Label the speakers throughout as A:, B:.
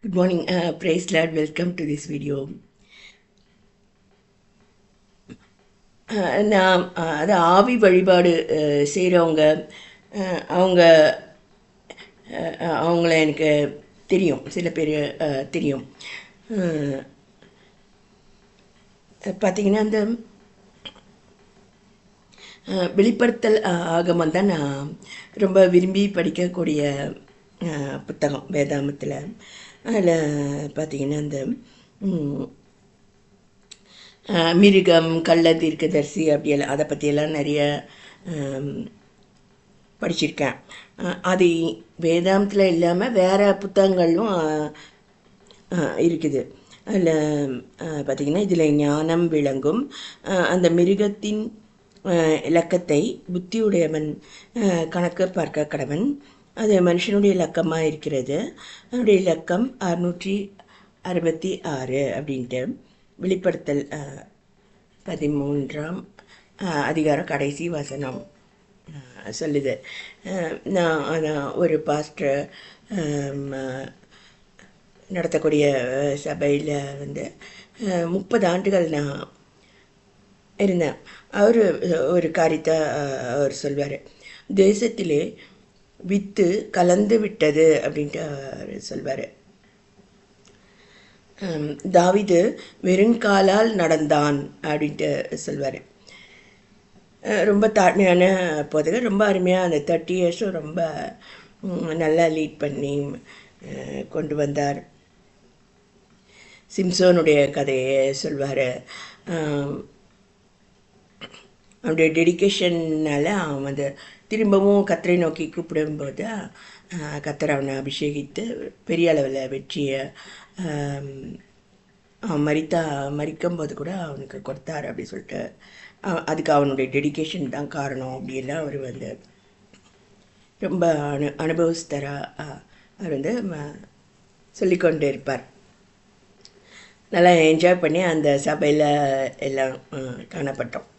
A: Good morning, praise Lord, welcome to this video. நான் அது ஆவி வழிபாடு செய்கிறவங்க அவங்க அவங்கள எனக்கு தெரியும், சில பேர் தெரியும். பார்த்திங்கன்னா அந்த வெளிப்படுத்தல் ஆகமம் தான் நான் ரொம்ப விரும்பி படிக்கக்கூடிய புத்தகம் வேதாமத்தில். அதில் பார்த்திங்கன்னா அந்த மிருகம், கள்ள தீர்க்கதரிசி அப்படியெல்லாம் அதை பற்றியெல்லாம் நிறைய படிச்சிருக்கேன். அது வேதாந்தத்தில் இல்லாமல் வேறு புத்தகங்களும் இருக்குது. அதில் பார்த்திங்கன்னா இதில் ஞானம் விளங்கும், அந்த மிருகத்தின் இலக்கத்தை புத்தியுடையவன் கணக்கு பார்க்க கடவன், அது மனுஷனுடைய இலக்கமாக இருக்கிறது. அதனுடைய இலக்கம் 666 அப்படின்ட்டு வெளிப்படுத்தல் 13ஆம் அதிகாரம் கடைசி வசனம் சொல்லுது. நான் ஒரு பாஸ்டர் நடத்தக்கூடிய சபையில் 30 ஆண்டுகள் நான் இருந்தேன். அவர் ஒரு காரியத்தை அவர் சொல்வார், தேசத்திலே வித்து கலந்து விட்டது அப்படின்ட்டு அவர் சொல்வார். தாவீது வெறுங்காலால் நடந்தான் அப்படின்ட்டு சொல்வார். ரொம்ப தாழ்மையான போதகர், ரொம்ப அருமையாக அந்த 30 இயர்ஸும் ரொம்ப நல்லா லீட் பண்ணி கொண்டு வந்தார். சிம்சோனுடைய கதையை சொல்வார். அவனுடைய டெடிக்கேஷனால் அவன் திரும்பவும் கத்தரை நோக்கி கூப்பிடும்போது கத்தரை அவனை அபிஷேகித்து பெரிய அளவில் வெற்றியை அவன் மறிக்கும்போது கூட அவனுக்கு கொடுத்தார் அப்படி சொல்லிட்டு, அதுக்கு அவனுடைய டெடிக்கேஷன் தான் காரணம் அப்படியெல்லாம் அவர் ரொம்ப அனுபவஸ்தராக அவர் சொல்லிக்கொண்டே இருப்பார். நல்லா என்ஜாய் பண்ணி அந்த சபையில் எல்லாம் காணப்பட்டோம்.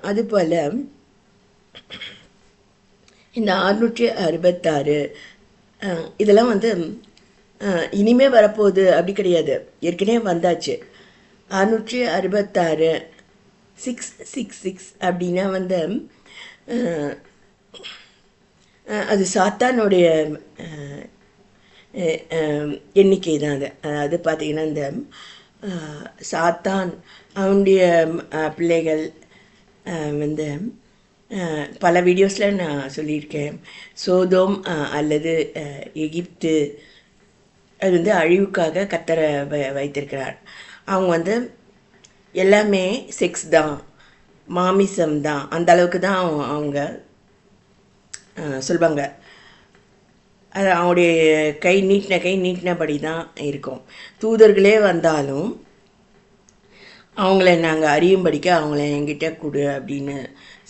A: அதுபோல் இந்த 666 இதெல்லாம் இனிமே வரப்போகுது அப்படி கிடையாது, ஏற்கனவே வந்தாச்சு. 666 666 அப்படின்னா அது சாத்தானுடைய எண்ணிக்கை தான். அது பார்த்திங்கன்னா இந்த சாத்தான் அவனுடைய பிள்ளைகள் பல வீடியோஸில் நான் சொல்லியிருக்கேன். சோதோம் அல்லது எகிப்து அது அழிவுக்காக கத்தரை வைத்திருக்கிறார். அவங்க எல்லாமே செக்ஸ் தான், மாமிசம் தான், அந்த அளவுக்கு தான் அவங்க சொல்வாங்க. அது அவங்களுடைய கை நீட்டினபடி தான் இருக்கும். தூதர்களே வந்தாலும் அவங்கள நாங்கள் அறியும்படிக்க அவங்கள என்கிட்ட கொடு அப்படின்னு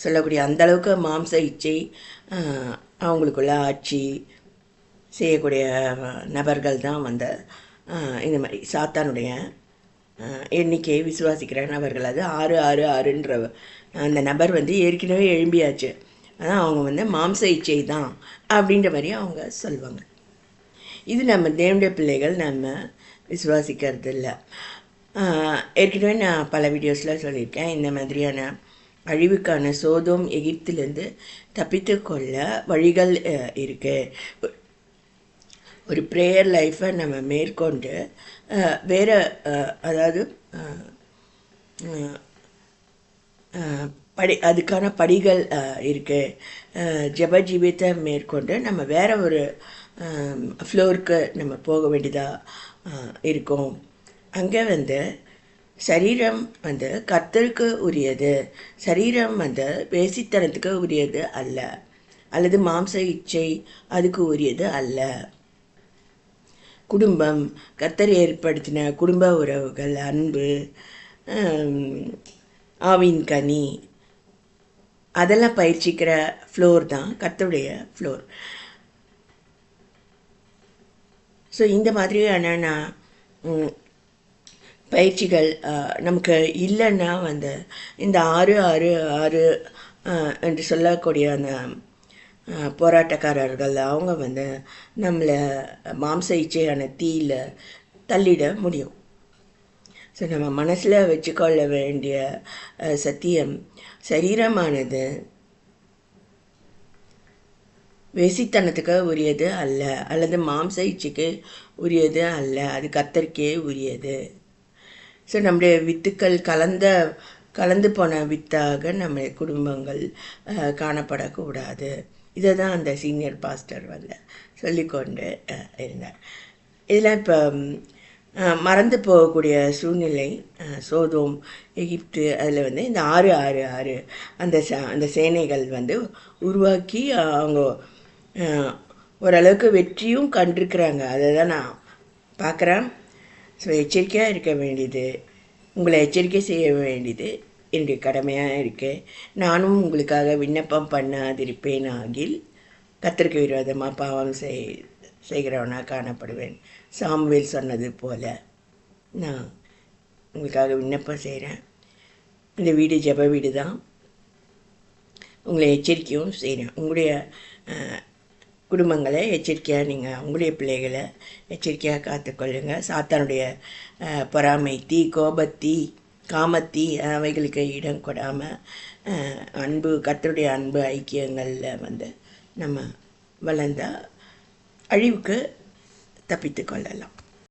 A: சொல்லக்கூடிய அந்தளவுக்கு மாம்ச இச்சை அவங்களுக்குள்ள ஆட்சி செய்யக்கூடிய நபர்கள் தான் இந்த மாதிரி சாத்தானுடைய எண்ணிக்கையை விசுவாசிக்கிற நபர்கள். அது 666ன்ற அந்த நபர் ஏற்கனவே எழும்பியாச்சு. அதான் அவங்க மாம்ச இச்சை தான் அப்படின்ற மாதிரி அவங்க சொல்லுவாங்க. இது நம்ம தேவனுடைய பிள்ளைகள் நம்ம விசுவாசிக்கிறது இல்லை. ஏற்கனவே நான் பல வீடியோஸில் சொல்லியிருக்கேன், இந்த மாதிரியான அழிவுக்கான சோதோம் எகிப்திலேருந்து தப்பித்து கொள்ள வழிகள் இருக்குது. ஒரு ப்ரேயர் லைஃப்பை நம்ம மேற்கொண்டு வேறு அதாவது அதுக்கான படிகள் இருக்குது. ஜெப ஜீவியத்தை மேற்கொண்டு நம்ம வேறு ஒரு ஃப்ளோருக்கு நம்ம போக வேண்டியதாக இருக்கும். அங்கே சரீரம் கர்த்தருக்கு உரியது, சரீரம் பேசித்தனத்துக்கு உரியது அல்ல, அல்லது மாம்ச இச்சை அதுக்கு உரியது அல்ல. குடும்பம், கர்த்தர் ஏற்படுத்தின குடும்ப உறவுகள், அன்பு, ஆவின் கனி, அதெல்லாம் பயிற்சிக்கிற ஃப்ளோர் தான் கர்த்தருடைய ஃப்ளோர். ஸோ இந்த மாதிரியான நான் பயிற்சிகள் நமக்கு இல்லைன்னா இந்த 666 என்று சொல்லக்கூடிய அந்த போராட்டக்காரர்கள் அவங்க வந்து நம்மளை மாம்ச இச்சையான தீயில தள்ளிட முடியும். ஸோ நம்ம மனசில் வச்சுக்கொள்ள வேண்டிய சத்தியம், சரீரமானது வேசித்தனத்துக்கு உரியது அல்ல, அல்லது மாம்ச இச்சைக்கு உரியது அல்ல, அது கர்த்தருக்கே உரியது. ஸோ நம்முடைய வித்துக்கள் கலந்து போன வித்தாக நம்ம குடும்பங்கள் காணப்படக்கூடாது. இதை தான் அந்த சீனியர் பாஸ்டர் வந்து சொல்லிக்கொண்டு இருந்தார். இதில் இப்போ மறந்து போகக்கூடிய சூழ்நிலை, சோதோம், எகிப்து, அதில் வந்து இந்த 666 அந்த சேனைகள் வந்து உருவாக்கி அவங்க ஓரளவுக்கு வெற்றியும் கண்டிருக்கிறாங்க. அதை தான் நான் பார்க்குறேன். ஸோ எச்சரிக்கையாக இருக்க வேண்டியது, உங்களை எச்சரிக்கை செய்ய வேண்டியது என்னுடைய கடமையாக இருக்கு. நானும் உங்களுக்காக விண்ணப்பம் பண்ணாதிருப்பேன் ஆகில் கர்த்தருக்கு விரோதமாக பாவம் செய்கிறவனாக காணப்படுவேன். சாமுவேல் சொன்னது போல் நான் உங்களுக்காக விண்ணப்பம் செய்கிறேன். இந்த வீடு ஜெப வீடு தான். உங்களை எச்சரிக்கையும் செய்கிறேன். உங்களுடைய குடும்பங்களை எச்சரிக்கையாக நீங்கள் உங்களுடைய பிள்ளைகளை எச்சரிக்கையாக காத்துக்கொள்ளுங்க. சாத்தானுடைய பொறாமை தீ, கோபத்தீ, காமத்தீ அவைகளுக்கு இடம் கொடாமல் அன்பு, கர்த்தருடைய அன்பு ஐக்கியங்களில் வந்து நம்ம வளர்ந்தால் அழிவுக்கு தப்பித்து கொள்ளலாம்.